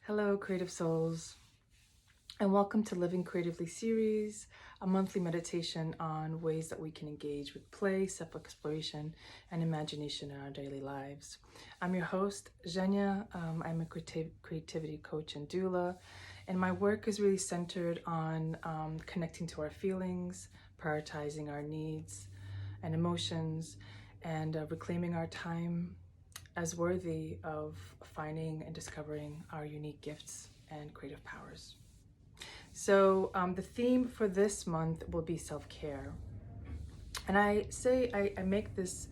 Hello, creative souls, and welcome to Living Creatively series, a monthly meditation on ways that we can engage with play, self-exploration, and imagination in our daily lives. I'm your host, Zhenia. I'm a creativity coach and doula, and my work is really centered on connecting to our feelings, prioritizing our needs and emotions, and reclaiming our time as worthy of finding and discovering our unique gifts and creative powers. So the theme for this month will be self-care. And I make this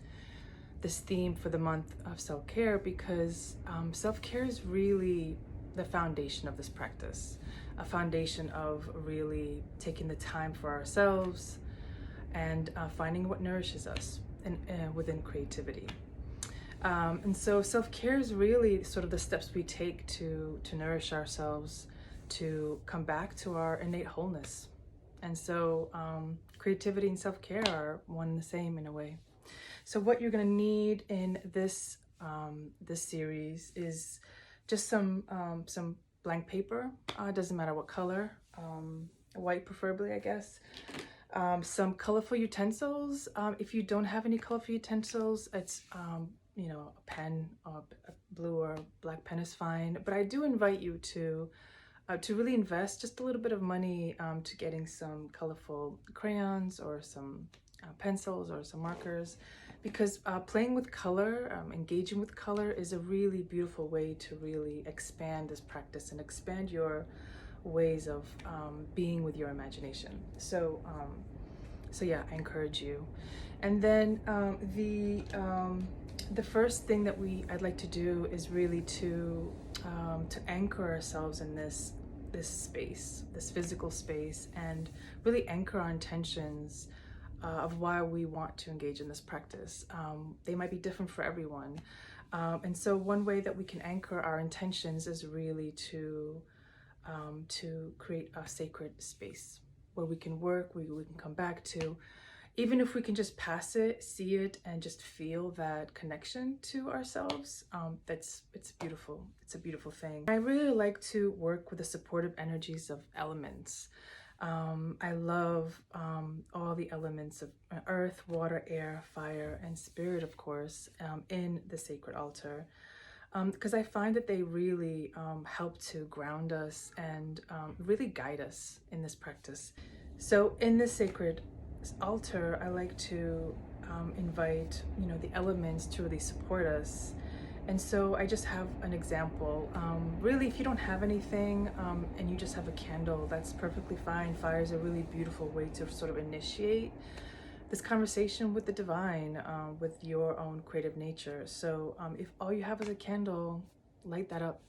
theme for the month of self-care because self-care is really the foundation of this practice, a foundation of really taking the time for ourselves and finding what nourishes us within creativity. And so self-care is really sort of the steps we take to nourish ourselves, to come back to our innate wholeness. And so creativity and self-care are one and the same in a way. So what you're going to need in this series is just some blank paper. Doesn't matter what color, white preferably, I guess. Some colorful utensils. If you don't have any colorful utensils, it's a pen, or a blue or black pen is fine. But I do invite you to really invest just a little bit of money to getting some colorful crayons or some pencils or some markers, because playing with color, engaging with color is a really beautiful way to really expand this practice and expand your ways of being with your imagination. So yeah, I encourage you. And then the first thing that I'd like to do is really to anchor ourselves in this space, this physical space, and really anchor our intentions of why we want to engage in this practice. They might be different for everyone. And so one way that we can anchor our intentions is really to create a sacred space where we can work, we can come back to. Even if we can just pass it, see it, and just feel that connection to ourselves, it's beautiful. It's a beautiful thing. I really like to work with the supportive energies of elements. I love all the elements of earth, water, air, fire, and spirit, of course, in the sacred altar. Because I find that they really help to ground us and really guide us in this practice. So in this sacred altar, I like to invite the elements to really support us. And so I just have an example. Really, if you don't have anything and you just have a candle, that's perfectly fine. Fire is a really beautiful way to sort of initiate this conversation with the divine, with your own creative nature. So if all you have is a candle, light that up,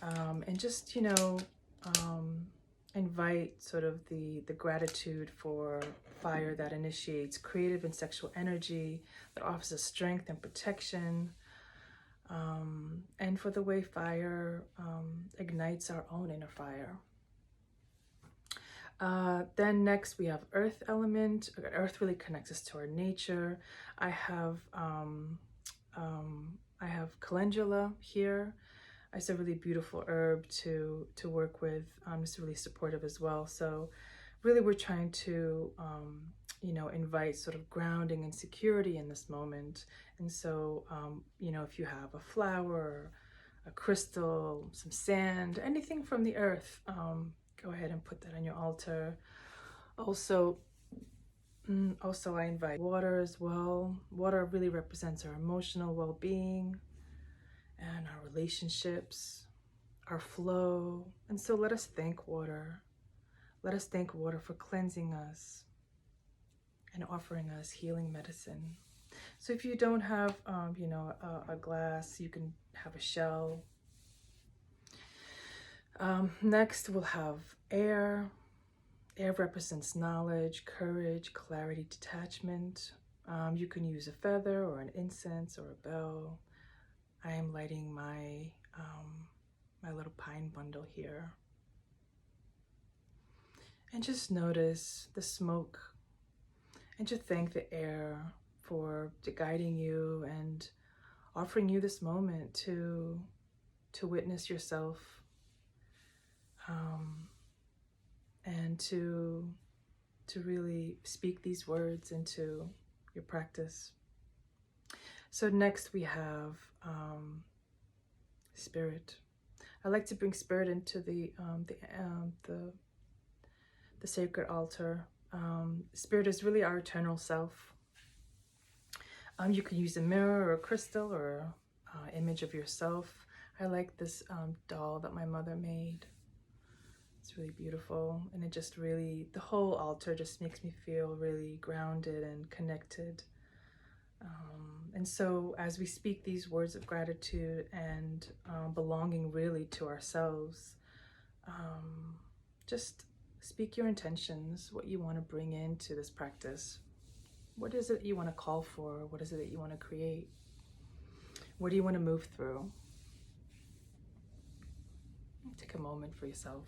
and just invite sort of the gratitude for fire that initiates creative and sexual energy, that offers us strength and protection, and for the way fire ignites our own inner fire. Then next we have earth element. Earth really connects us to our nature. I have calendula here. It's a really beautiful herb to work with. It's really supportive as well. So really we're trying to invite sort of grounding and security in this moment. And so if you have a flower, a crystal, some sand, anything from the earth, go ahead and put that on your altar. Also I invite water as well. Water really represents our emotional well-being and our relationships, our flow. And so let us thank water. Let us thank water for cleansing us and offering us healing medicine. So if you don't have, a glass, you can have a shell. Next, we'll have air. Air represents knowledge, courage, clarity, detachment. You can use a feather or an incense or a bell. I am lighting my little pine bundle here. And just notice the smoke and just thank the air for guiding you and offering you this moment to witness yourself, and to really speak these words into your practice. So next we have spirit. I like to bring spirit into the sacred altar. Spirit is really our eternal self. You can use a mirror or a crystal or image of yourself. I like this doll that my mother made. It's really beautiful, and it just really, the whole altar just makes me feel really grounded and connected. And so as we speak these words of gratitude and belonging really to ourselves, just speak your intentions, what you want to bring into this practice. What is it you want to call for? What is it that you want to create? What do you want to move through? Take a moment for yourself.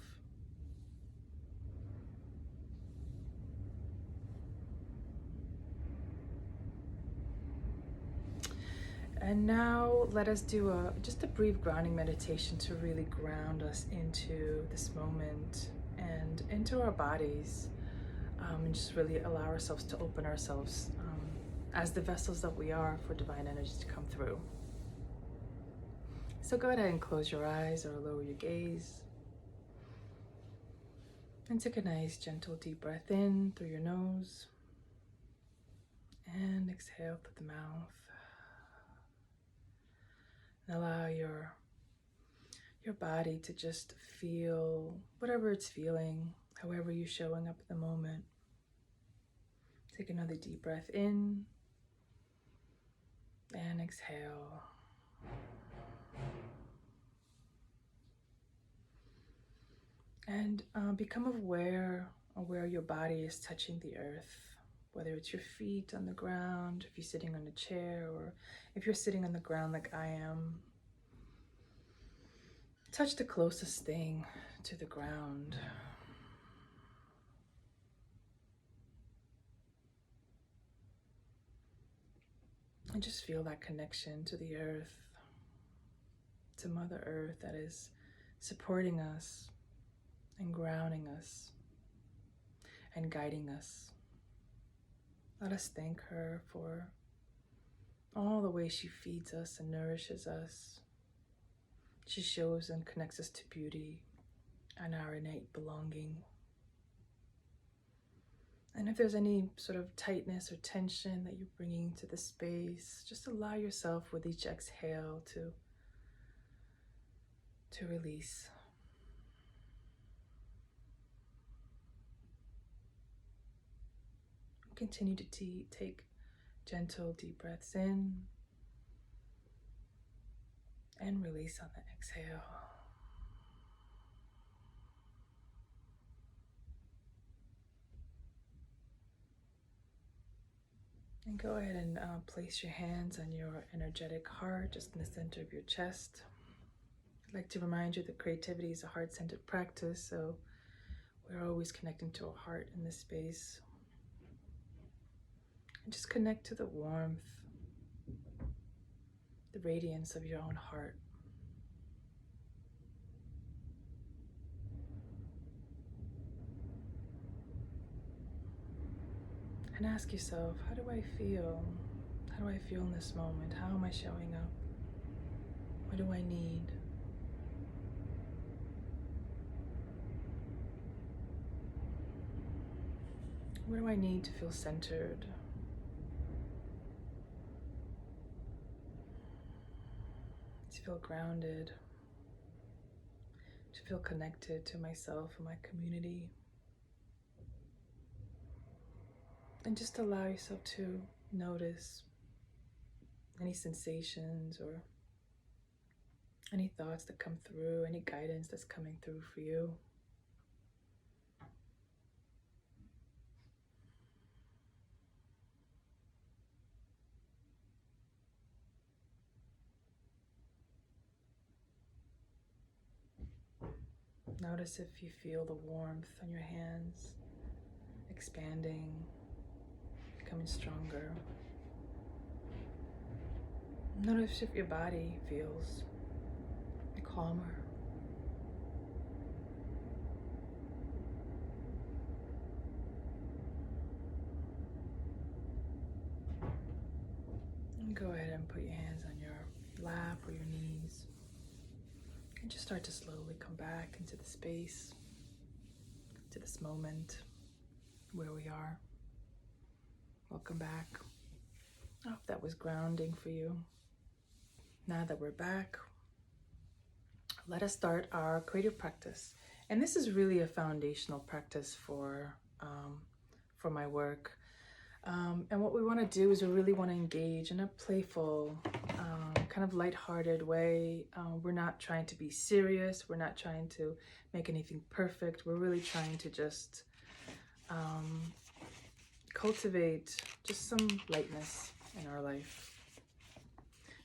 And now let us do just a brief grounding meditation to really ground us into this moment and into our bodies, and just really allow ourselves to open ourselves as the vessels that we are for divine energy to come through. So go ahead and close your eyes or lower your gaze. And take a nice gentle deep breath in through your nose and exhale through the mouth. And allow your body to just feel whatever it's feeling, however you're showing up at the moment. Take another deep breath in and exhale. And become aware of where your body is touching the earth, whether it's your feet on the ground, if you're sitting on a chair, or if you're sitting on the ground like I am. Touch the closest thing to the ground. And just feel that connection to the earth, to Mother Earth that is supporting us and grounding us and guiding us. Let us thank her for all the ways she feeds us and nourishes us. She shows and connects us to beauty and our innate belonging. And if there's any sort of tightness or tension that you're bringing to the space, just allow yourself with each exhale to release. Continue to take gentle deep breaths in and release on the exhale. And go ahead and place your hands on your energetic heart, just in the center of your chest. I'd like to remind you that creativity is a heart-centered practice, so we're always connecting to our heart in this space. And just connect to the warmth, the radiance of your own heart. And ask yourself, how do I feel? How do I feel in this moment? How am I showing up? What do I need? What do I need to feel centered? To feel grounded? To feel connected to myself and my community? And just allow yourself to notice any sensations or any thoughts that come through, any guidance that's coming through for you. Notice if you feel the warmth on your hands expanding, becoming stronger. Notice if your body feels calmer. And go ahead and put your hands on your lap or your knees. And just start to slowly come back into the space, to this moment where we are. Welcome back. I hope that was grounding for you. Now that we're back, let us start our creative practice. And this is really a foundational practice for my work. And what we want to do is we really want to engage in a playful, kind of lighthearted way. We're not trying to be serious. We're not trying to make anything perfect. We're really trying to just cultivate just some lightness in our life.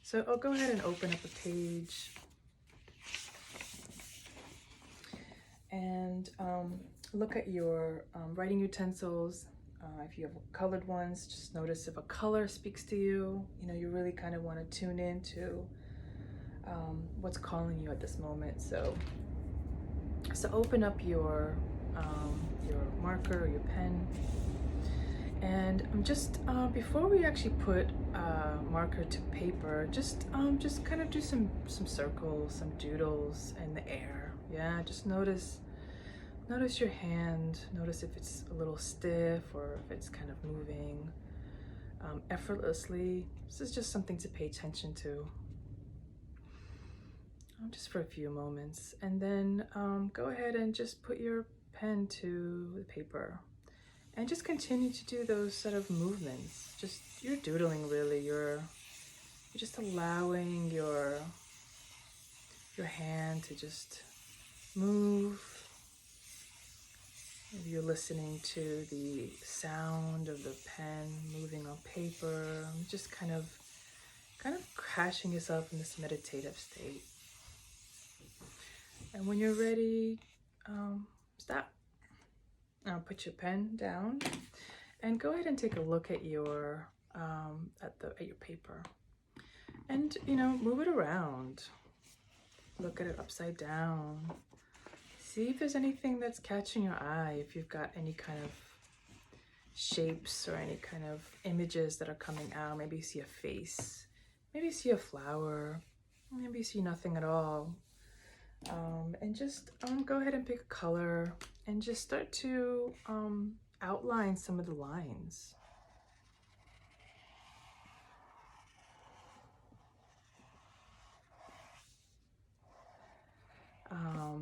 So I'll go ahead and open up a page and look at your writing utensils. If you have colored ones, just notice if a color speaks to you. You know, you really kind of want to tune into what's calling you at this moment. So open up your marker or your pen, and just before we actually put marker to paper, just kind of do some circles, some doodles in the air. Yeah, just notice your hand. Notice if it's a little stiff or if it's kind of moving effortlessly. This is just something to pay attention to, just for a few moments. And then go ahead and just put your pen to the paper and just continue to do those sort of movements. Just, you're doodling really. You're just allowing your hand to just move. Maybe you're listening to the sound of the pen moving on paper, just kind of crashing yourself in this meditative state. And when you're ready, stop. Now put your pen down and go ahead and take a look at your at your paper, and move it around. Look at it upside down. See if there's anything that's catching your eye, if you've got any kind of shapes or any kind of images that are coming out. Maybe you see a face, maybe you see a flower, maybe you see nothing at all. And just go ahead and pick a color and just start to outline some of the lines.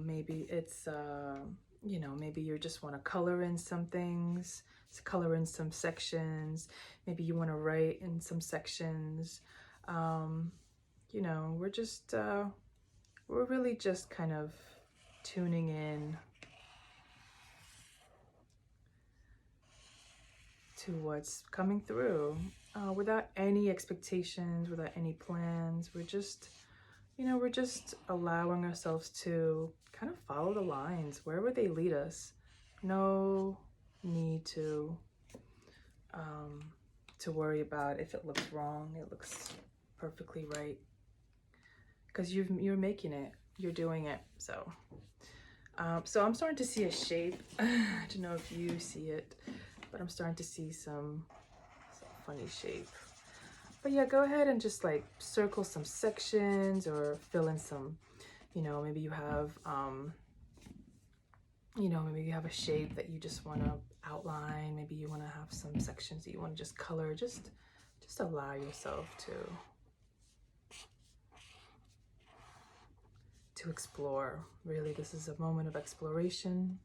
Maybe it's, maybe you just want to color in some things, color in some sections. Maybe you want to write in some sections. We're really just kind of tuning in to what's coming through without any expectations, without any plans. We're just allowing ourselves to kind of follow the lines wherever they lead us. No need to worry about if it looks wrong. It looks perfectly right, because you're making it, you're doing it. So I'm starting to see a shape. I don't know if you see it, but I'm starting to see some funny shape. But yeah, go ahead and just like circle some sections or fill in some, maybe you have, maybe you have a shape that you just want to outline. Maybe you want to have some sections that you want to just color. Just allow yourself to explore. Really, this is a moment of exploration.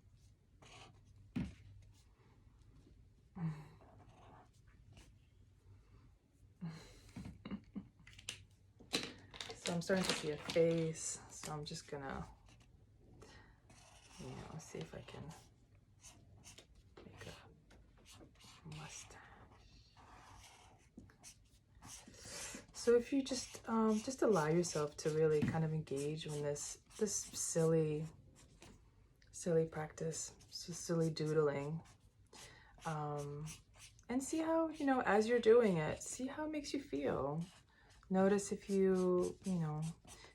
So I'm starting to see a face, so I'm just gonna, see if I can make a mustache. So if you just allow yourself to really kind of engage in this silly practice, so silly doodling, and see how, as you're doing it, see how it makes you feel. Notice if you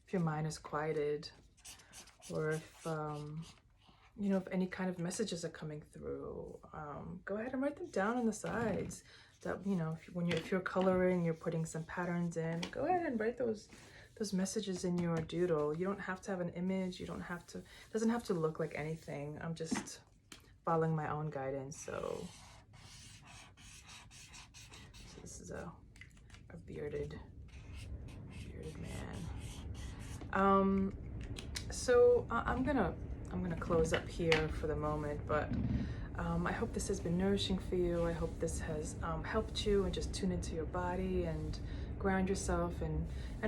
if your mind is quieted, or if you know, if any kind of messages are coming through, go ahead and write them down on the sides. That, you know, if you're coloring, you're putting some patterns in, go ahead and write those messages in your doodle. You don't have to have an image. You don't have to. It doesn't have to look like anything. I'm just following my own guidance. So this is a bearded man. So I'm gonna close up here for the moment, but I hope this has been nourishing for you. I hope this has helped you and just tune into your body and ground yourself and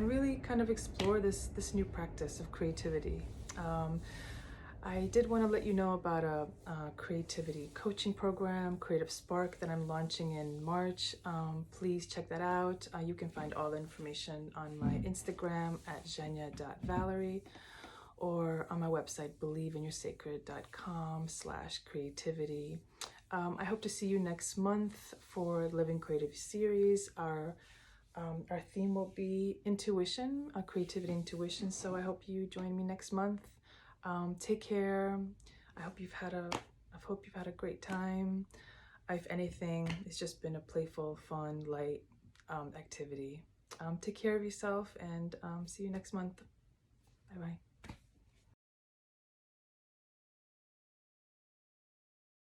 really kind of explore this new practice of creativity. I did want to let you know about a creativity coaching program, Creative Spark, that I'm launching in March. Please check that out. You can find all the information on my Instagram at zhenia.valerie, or on my website, believeinyoursacred.com/creativity. I hope to see you next month for Living Creative series. Our theme will be intuition, creativity intuition. So I hope you join me next month. Take care. I hope you've had a great time. If anything, it's just been a playful, fun, light activity. Take care of yourself, and see you next month. Bye bye.